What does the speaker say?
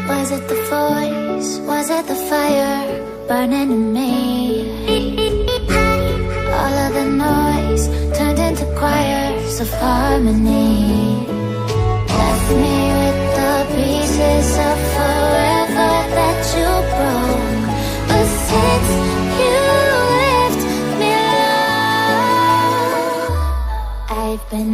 Was it the voice? Was it the fire burning in me? All of the noise turned into choirs of harmony. Left me with the pieces of forever that you broke. But since you left me alone, I've been